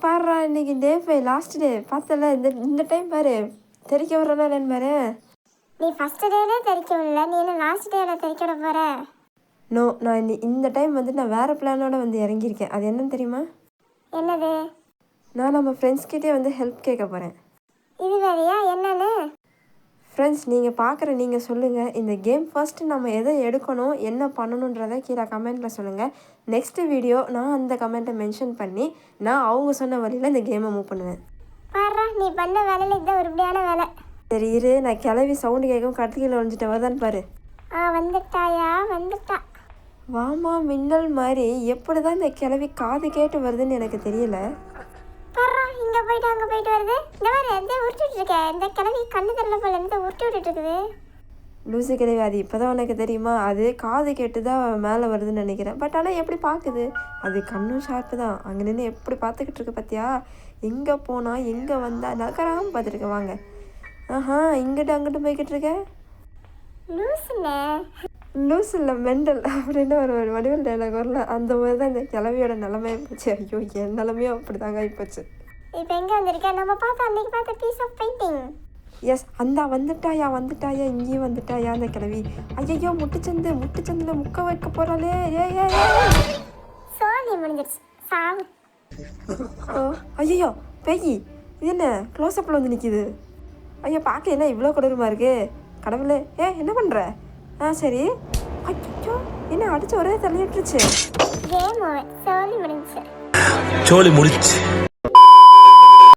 பாடுறா இன்னைக்கு டே 5 last day பார்த்தல. இந்த டைம் பாரு தெரிக்க விட்றேன்னா பாரு. நீ ஃபர்ஸ்ட் டேலே தெரிக்க விடல, நீ என்ன லாஸ்ட் டேல தெரிக்க விட போற? நோ, நான் இந்த டைம் வந்து நான் வேறு பிளானோட வந்து இறங்கியிருக்கேன். அது என்னன்னு தெரியுமா? என்னது? நான் நம்ம ஃப்ரெண்ட்ஸ்கிட்டே வந்து ஹெல்ப் கேட்க போகிறேன். இது வேறையா? என்னன்னு? ஃப்ரெண்ட்ஸ், நீங்கள் பார்க்குற நீங்கள் சொல்லுங்கள், இந்த கேம் ஃபர்ஸ்ட்டு நம்ம எதை எடுக்கணும், என்ன பண்ணணுன்றதை கீழே கமெண்ட்டில் சொல்லுங்கள். நெக்ஸ்ட் வீடியோ நான் அந்த கமெண்ட்டை மென்ஷன் பண்ணி நான் அவங்க சொன்ன வழியில் இந்த கேமை மூவ் பண்ணுவேன். பாடுறா, நீ பண்ண வேலையில் இதுதான் உருப்படியான வேலை. சரி இரு, நான் கிளவி சவுண்டு கேட்கும் கட்டில ஒழிஞ்சிட்ட வருதான்னு பாரு. வந்துட்டாயா? வந்துட்டா. வாமா மின்னல் மாதிரி. எப்படி தான் இந்த கிளவி காது கேட்டு வருதுன்னு எனக்கு தெரியல. பாடுறா, இங்கே போயிட்டு அங்கே போயிட்டு வருது. இந்த மாதிரி எந்த உருட்டிட்டு இருக்க? இந்த கிளவி கண்ணு தெரியல போல எந்த உருட்டி விட்டுட்டு இருக்குது. லூசு கிளவி, அது இப்போ தான் உனக்கு தெரியுமா? அது காது கேட்டு தான் மேலே வருதுன்னு நினைக்கிறேன். பட் ஆனால் எப்படி பார்க்குது? அது கண்ணும் ஷார்ப்பு தான். அங்கே நின்று எப்படி பார்த்துக்கிட்டு இருக்கு பார்த்தியா? எங்கே போனால் எங்கே வந்தால் நகராமல் பார்த்துருக்க. வாங்க. இங்கிட்டு அங்கிட்டு போய்கிட்டு இருக்க. லூஸ் இல்லை மெண்டல் அப்படின்னு ஒரு வடிவல் டைலாக் வரல. அந்த மாதிரி தான் இந்த கிளவியோட நிலமையை போச்சு. ஐயோ, என் நிலமையும் அப்படி தாங்க ஆகிப்போச்சு. இப்போ எங்கே வந்திருக்கேன்? நம்ம பார்த்தா அன்றைக்கி பார்த்த பீஸ் ஆஃப் பெயிண்டிங். எஸ், அந்த வந்துட்டாயா இங்கேயும் வந்துட்டாயா அந்த கிளவி. ஐயோ, முட்டுச்சந்தில் முக்க வைக்க போகிறாளே. சோழி முடிஞ்சிருச்சு. சாவு. ஐயோ பேய், இது என்ன க்ளோஸ்அப்பில் வந்து நிற்கிது? ஐயோ, பார்க்க என்ன இவ்வளோ கொடூரமாக இருக்கு. கடவுளே, என்ன பண்ணுற? சரி. ஐயோ, என்ன அடிச்சு ஒரே தள்ளிட்டுருச்சு. சோழி முடிஞ்சிச்சு.